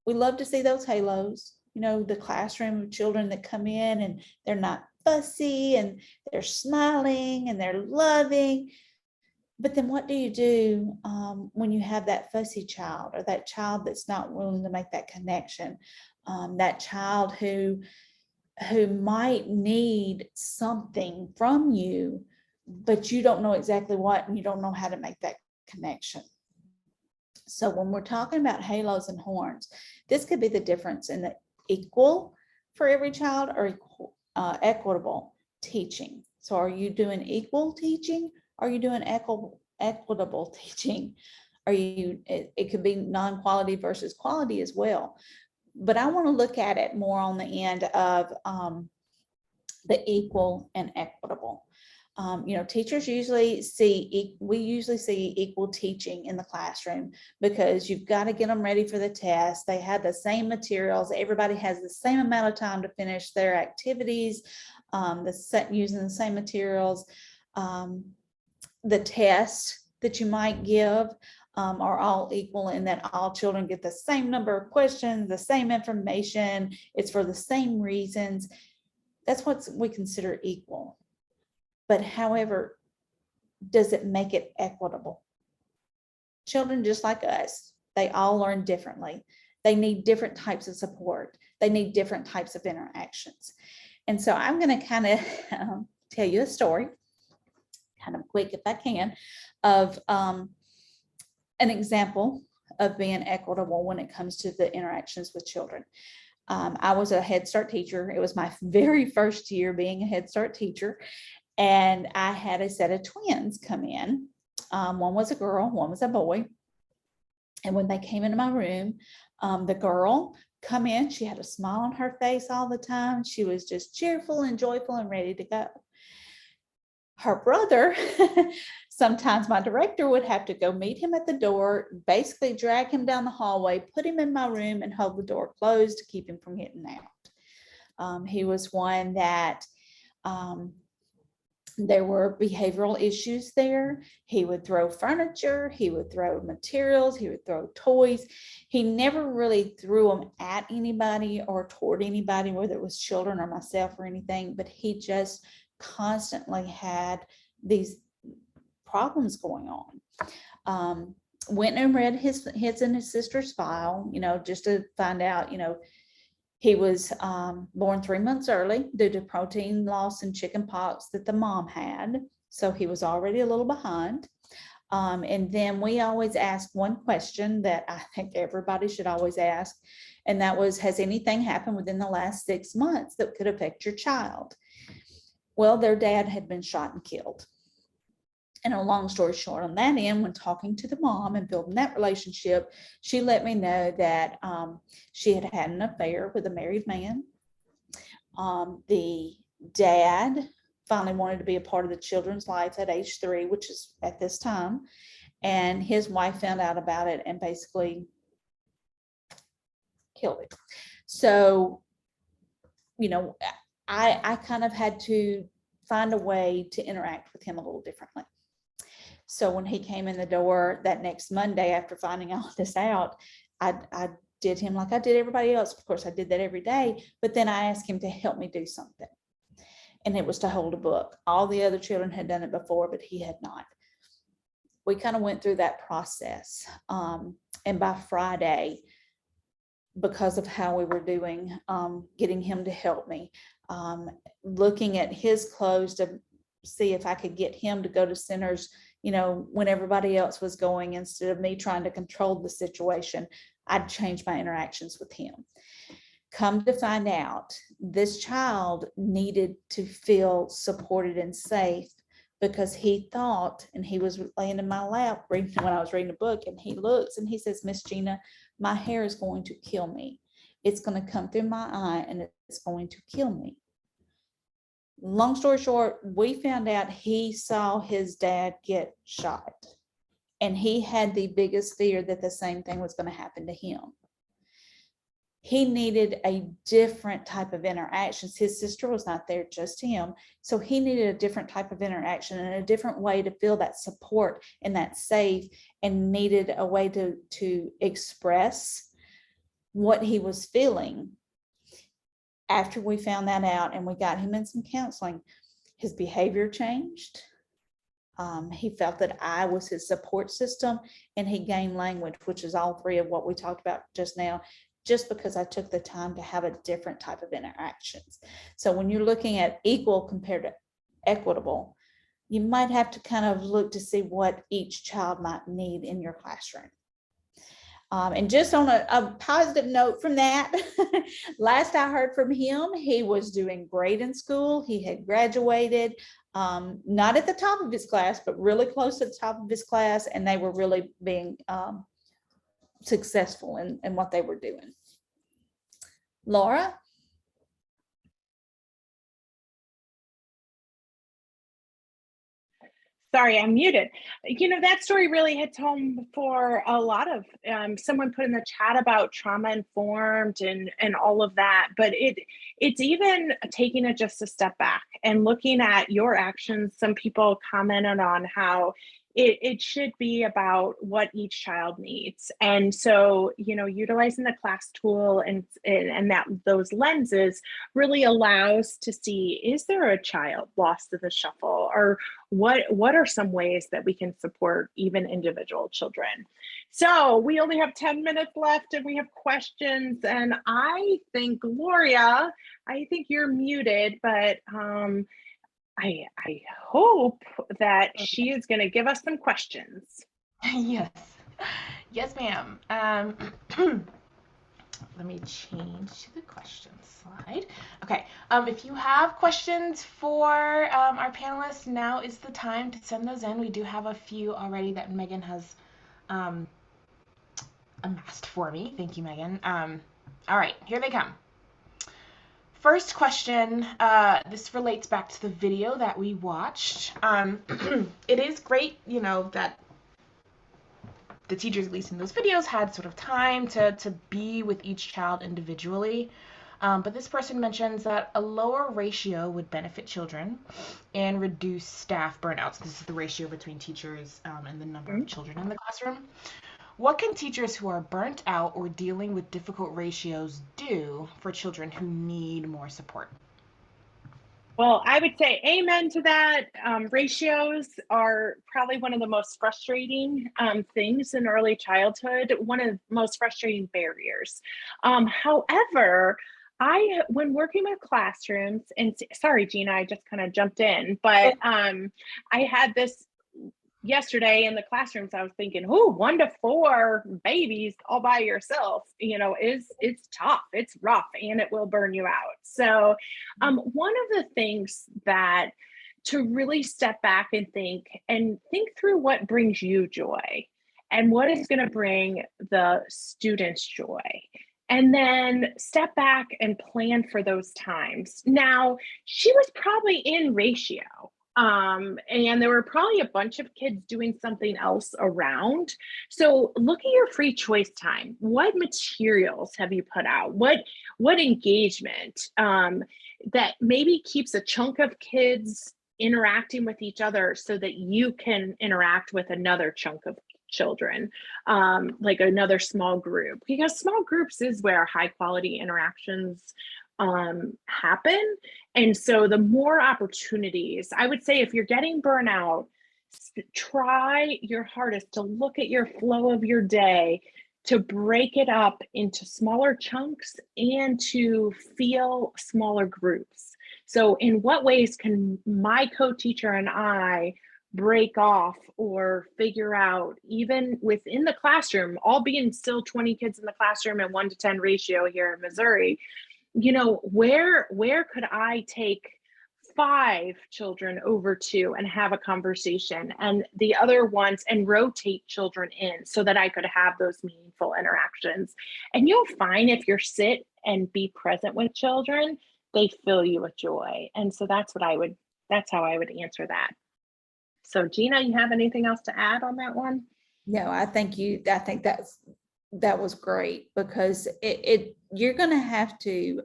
[SPEAKER 3] We love to see those halos, the classroom of children that come in and they're not fussy and they're smiling and they're loving. But then what do you do when you have that fussy child, or that child that's not willing to make that connection, that child who might need something from you, but you don't know exactly what, and you don't know how to make that connection? So when we're talking about halos and horns, this could be the difference in the equal for every child or equitable teaching. So are you doing equal teaching? Are you doing equitable teaching? It could be non-quality versus quality as well. But I want to look at it more on the end of the equal and equitable. Teachers usually see equal teaching in the classroom because you've got to get them ready for the test. They have the same materials. Everybody has the same amount of time to finish their activities, using the same materials. The tests that you might give are all equal in that all children get the same number of questions, the same information. It's for the same reasons. That's what we consider equal. But however, does it make it equitable? Children, just like us, they all learn differently. They need different types of support. They need different types of interactions. And so I'm going to kind of tell you a story, kind of quick if I can, of an example of being equitable when it comes to the interactions with children. I was a Head Start teacher. It was my very first year being a Head Start teacher. And I had a set of twins come in. One was a girl, one was a boy. And when they came into my room, the girl come in, she had a smile on her face all the time. She was just cheerful and joyful and ready to go. Her brother, sometimes my director would have to go meet him at the door, basically drag him down the hallway, put him in my room and hold the door closed to keep him from getting out. He was one that there were behavioral issues there. He would throw furniture, he would throw materials, he would throw toys. He never really threw them at anybody or toward anybody, whether it was children or myself or anything, but he just constantly had these problems going on. Went and read his and his sister's file, just to find out, he was born 3 months early due to protein loss and chicken pox that the mom had. So he was already a little behind. And then we always ask one question that I think everybody should always ask. And that was, has anything happened within the last 6 months that could affect your child? Well, their dad had been shot and killed. And a long story short on that end, when talking to the mom and building that relationship, she let me know that she had had an affair with a married man. The dad finally wanted to be a part of the children's life at age 3, which is at this time. And his wife found out about it and basically killed it. So, you know, I kind of had to find a way to interact with him a little differently. So when he came in the door that next Monday after finding all this out, I did him like I did everybody else. Of course, I did that every day, but then I asked him to help me do something. And it was to hold a book. All the other children had done it before, but he had not. We kind of went through that process. And by Friday, because of how we were doing, getting him to help me, looking at his clothes to see if I could get him to go to centers, you know, when everybody else was going, instead of me trying to control the situation, I'd change my interactions with him. Come to find out, this child needed to feel supported and safe, because he thought, and he was laying in my lap reading when I was reading a book, and he looks and he says, Miss Gena, my hair is going to kill me. It's going to come through my eye and it's going to kill me. Long story short, we found out he saw his dad get shot, and he had the biggest fear that the same thing was going to happen to him. He needed a different type of interactions. His sister was not there, just him. So he needed a different type of interaction and a different way to feel that support and that safe, and needed a way to express what he was feeling. After we found that out and we got him in some counseling, his behavior changed. He felt that I was his support system, and he gained language, which is all 3 of what we talked about just now, just because I took the time to have a different type of interactions. So when you're looking at equal compared to equitable, you might have to kind of look to see what each child might need in your classroom. And just on a positive note from that, last I heard from him, he was doing great in school. He had graduated, not at the top of his class, but really close to the top of his class. And they were really being successful in what they were doing. Laura?
[SPEAKER 2] Sorry, I'm muted. You know, that story really hits home for a lot of, someone put in the chat about trauma informed and all of that, but it's even taking it just a step back and looking at your actions. Some people commented on how it should be about what each child needs. And so, you know, utilizing the class tool and that those lenses really allows to see, is there a child lost to the shuffle, or what are some ways that we can support even individual children? So we only have 10 minutes left and we have questions. And I think, Gloria, I think you're muted, but I hope that she is going to give us some questions.
[SPEAKER 1] Yes. Yes, ma'am. Let me change to the question slide. Okay. If you have questions for our panelists, now is the time to send those in. We do have a few already that Megan has amassed for me. Thank you, Megan. All right, here they come. First question, this relates back to the video that we watched. It is great, you know, that the teachers, at least in those videos, had sort of time to be with each child individually. But this person mentions that a lower ratio would benefit children and reduce staff burnouts. This is the ratio between teachers and the number of children in the classroom. What can teachers who are burnt out or dealing with difficult ratios do for children who need more support?
[SPEAKER 2] Well, I would say amen to that. Ratios are probably one of the most frustrating things in early childhood, one of the most frustrating barriers. However, when working with classrooms, and sorry, Gena, I just kind of jumped in, but I had this yesterday in the classrooms. I was thinking, oh, 1 to 4 babies all by yourself, you know, it's tough, it's rough, and it will burn you out. So one of the things that to really step back and think through what brings you joy and what is going to bring the students joy. and then step back and plan for those times. Now, she was probably in ratio, and there were probably a bunch of kids doing something else around. So look at your free choice time. What materials have you put out? What engagement that maybe keeps a chunk of kids interacting with each other so that you can interact with another chunk of children, like another small group, because small groups is where high quality interactions happen. And so the more opportunities, I would say, if you're getting burnout, try your hardest to look at your flow of your day, to break it up into smaller chunks and to feel smaller groups. So in what ways can my co-teacher and I break off or figure out, even within the classroom, all being still 20 kids in the classroom and 1-to-10 ratio here in Missouri, you know, where could I take 5 children over to and have a conversation, and the other ones, and rotate children in so that I could have those meaningful interactions. And you'll find if you're sit and be present with children, they fill you with joy. And so that's how I would answer that. So Gena, you have anything else to add on that one?
[SPEAKER 3] No, I think that was great, because you're going to have to,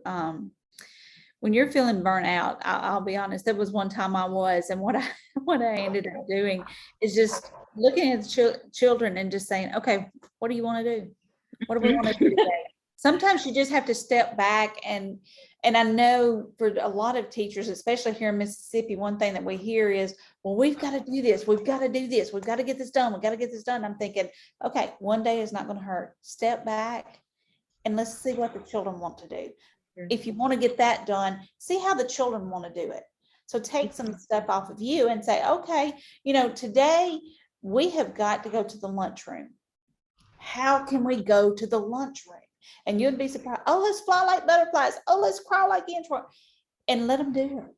[SPEAKER 3] when you're feeling burnt out, I'll be honest, there was one time I was, and what I ended up doing is just looking at children and just saying, okay, what do you want to do? What do we want to do today? Sometimes you just have to step back, and I know for a lot of teachers, especially here in Mississippi, one thing that we hear is, well, we've got to do this, we've got to do this, we've got to get this done, we've got to get this done. I'm thinking, okay, one day is not going to hurt. Step back and let's see what the children want to do. If you want to get that done, see how the children want to do it. So take some stuff off of you and say, okay, you know, today we have got to go to the lunchroom. How can we go to the lunchroom? And you'd be surprised. Oh, let's fly like butterflies. Oh, let's crawl like ants. And let them do it.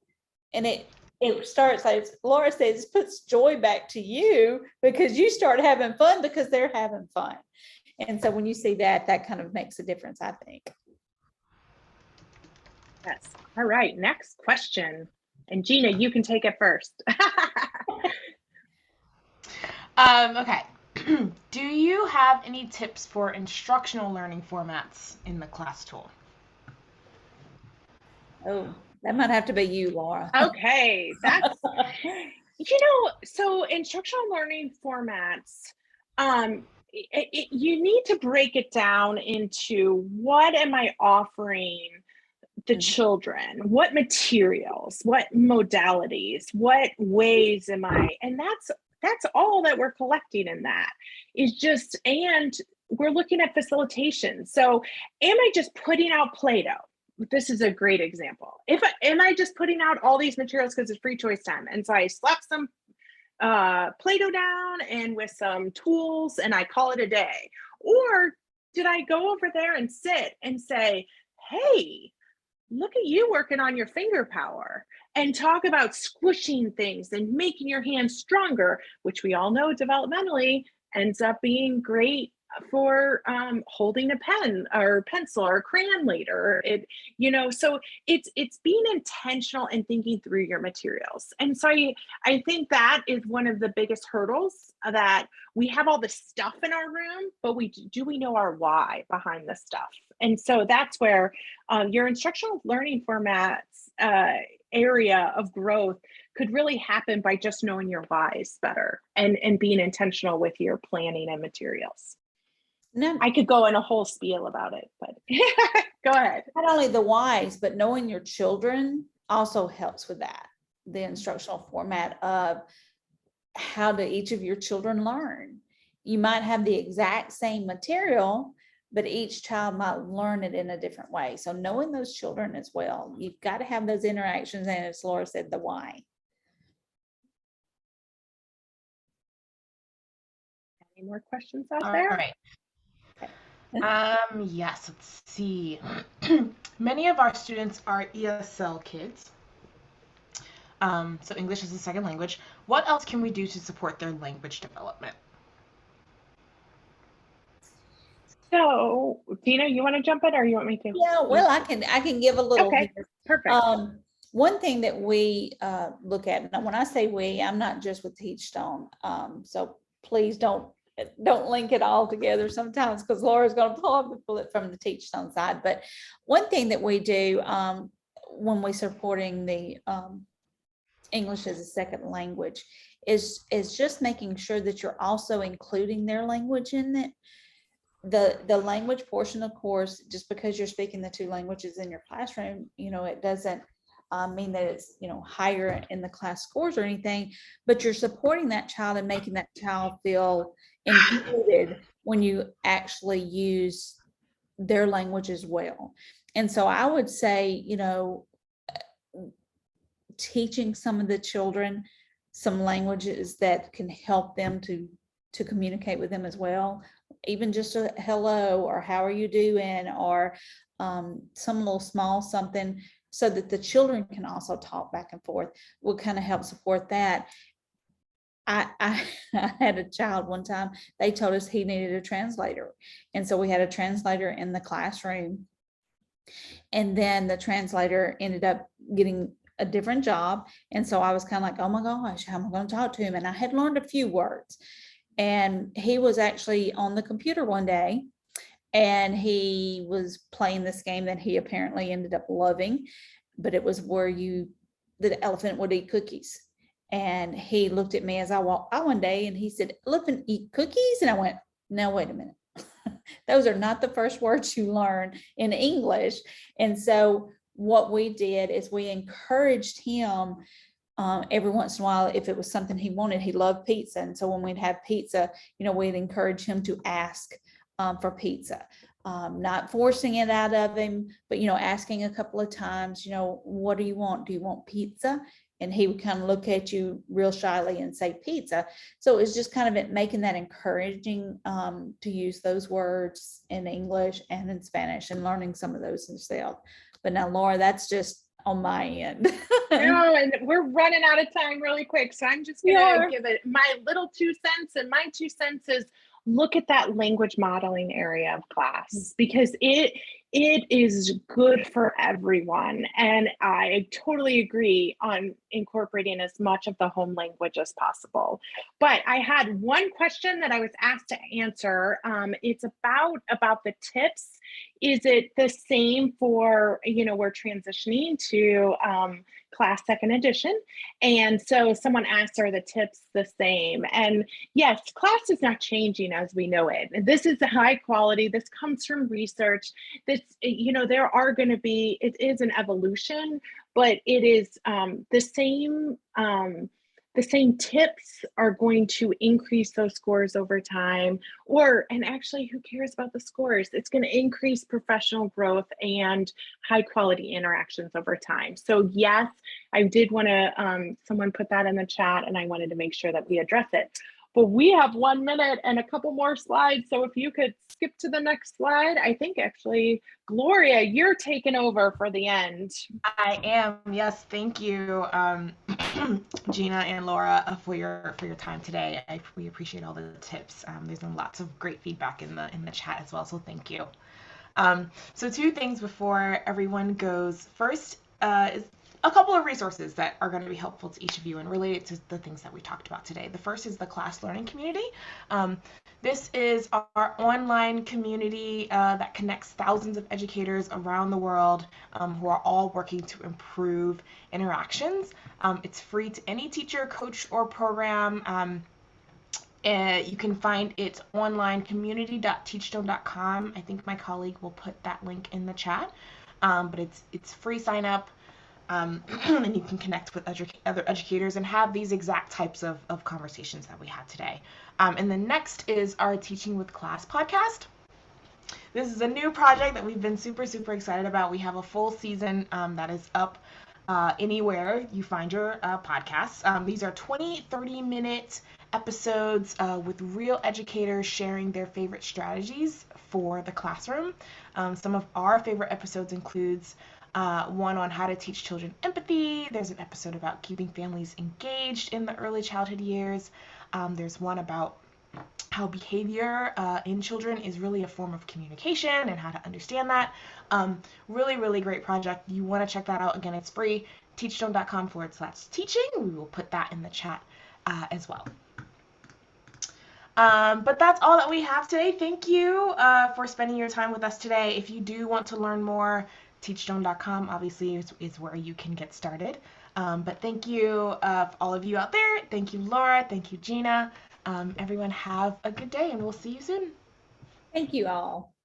[SPEAKER 3] And it starts, like Laura says, it puts joy back to you, because you start having fun because they're having fun. And so when you see that, that kind of makes a difference, I think.
[SPEAKER 2] Yes. All right. Next question. And Gena, you can take it first.
[SPEAKER 1] Okay. Do you have any tips for instructional learning formats in the class tool?
[SPEAKER 3] Oh, that might have to be you, Laura.
[SPEAKER 2] Okay. That's, you know, so instructional learning formats, you need to break it down into, what am I offering the children? What materials, what modalities, what ways am I? And that's all that we're collecting in that, is just, and we're looking at facilitation. So am I just putting out Play-Doh? This is a great example. Am I just putting out all these materials because it's free choice time, and so I slap some Play-Doh down and with some tools and I call it a day? Or did I go over there and sit and say, hey, look at you working on your finger power, and talk about squishing things and making your hands stronger, which we all know developmentally ends up being great for holding a pen or pencil or crayon later. So it's being intentional and thinking through your materials. And so I think that is one of the biggest hurdles, that we have all the stuff in our room, but do we know our why behind the stuff? And so that's where your instructional learning formats area of growth could really happen by just knowing your whys better and being intentional with your planning and materials.
[SPEAKER 3] No,
[SPEAKER 2] I could go in a whole spiel about it, but go ahead.
[SPEAKER 3] not only the whys, but knowing your children also helps with that. The instructional format of how do each of your children learn. You might have the exact same material, but each child might learn it in a different way. So knowing those children as well, you've got to have those interactions, and as Laura said, the why.
[SPEAKER 2] Any more questions out there?
[SPEAKER 1] All right. Yes, let's see. Many of our students are ESL kids. So English is a second language. What else can we do to support their language development?
[SPEAKER 2] So, Gena, you want to jump in or you want me to?
[SPEAKER 3] Yeah, well, I can give a little
[SPEAKER 2] Okay,
[SPEAKER 3] here.
[SPEAKER 2] perfect.
[SPEAKER 3] One thing that we look at, now when I say we, I'm not just with Teachstone. So please don't link it all together sometimes, because Laura's going to pull up the bullet from the Teachstone side. But one thing that we do when we're supporting the English as a second language is just making sure that you're also including their language in it. The language portion, of course, just because you're speaking the two languages in your classroom, it doesn't mean that it's, higher in the class scores or anything, but you're supporting that child and making that child feel included when you actually use their language as well. And so I would say, teaching some of the children some languages that can help them to communicate with them as well, even just a hello or how are you doing, or some little small something, so that the children can also talk back and forth, will kind of help support that. I had a child one time, they told us he needed a translator. And so we had a translator in the classroom. And then the translator ended up getting a different job. And so I was kind of like, oh my gosh, how am I going to talk to him? And I had learned a few words. And he was actually on the computer one day, and he was playing this game that he apparently ended up loving, but it was where the elephant would eat cookies. And he looked at me as I walked by one day and he said, elephant eat cookies? And I went, no, wait a minute. Those are not the first words you learn in English. And so what we did is we encouraged him every once in a while, if it was something he wanted. He loved pizza. And so when we'd have pizza, we'd encourage him to ask for pizza, not forcing it out of him, but, asking a couple of times, what do you want? Do you want pizza? And he would kind of look at you real shyly and say pizza. So it's just kind of making that encouraging to use those words in English and in Spanish, and learning some of those himself. But now, Laura, that's just on my end.
[SPEAKER 2] No, and we're running out of time really quick. So I'm just going to give it my little 2 cents. And my 2 cents is, look at that language modeling area of class, because it is good for everyone. And I totally agree on incorporating as much of the home language as possible. But I had one question that I was asked to answer. It's about the tips. Is it the same for, we're transitioning to class second edition. And so someone asked, are the tips the same? And yes, class is not changing as we know it. And this is high quality. This comes from research. This, there are going to be, it is an evolution, but it is the same tips are going to increase those scores over time. And actually, who cares about the scores? It's going to increase professional growth and high quality interactions over time. So yes, I did want to, someone put that in the chat, and I wanted to make sure that we address it. But we have 1 minute and a couple more slides. So if you could skip to the next slide. I think actually, Gloria, you're taking over for the end.
[SPEAKER 1] I am. Yes, thank you, Gena and Laura, for your time today. We appreciate all the tips. There's been lots of great feedback in the chat as well, so thank you. So 2 things before everyone goes. First is a couple of resources that are going to be helpful to each of you and related to the things that we talked about today. The first is the class learning community. This is our online community that connects thousands of educators around the world who are all working to improve interactions. It's free to any teacher, coach, or program. You can find it online, community.teachstone.com. I think my colleague will put that link in the chat, but it's free sign up. And you can connect with other educators and have these exact types of conversations that we had today. And the next is our Teaching with Class podcast. This is a new project that we've been super, super excited about. We have a full season that is up anywhere you find your podcasts. These are 30-minute episodes with real educators sharing their favorite strategies for the classroom. Some of our favorite episodes includes one on how to teach children empathy. There's an episode about keeping families engaged in the early childhood years. There's one about how behavior in children is really a form of communication and how to understand that. Really, really great project. You want to check that out. Again, it's free. teachstone.com/teaching. We will put that in the chat as well. But that's all that we have today. Thank you for spending your time with us today. If you do want to learn more, teachstone.com obviously is where you can get started. But thank you all of you out there. Thank you, Laura. Thank you, Gena. Everyone have a good day, and we'll see you soon.
[SPEAKER 3] Thank you all.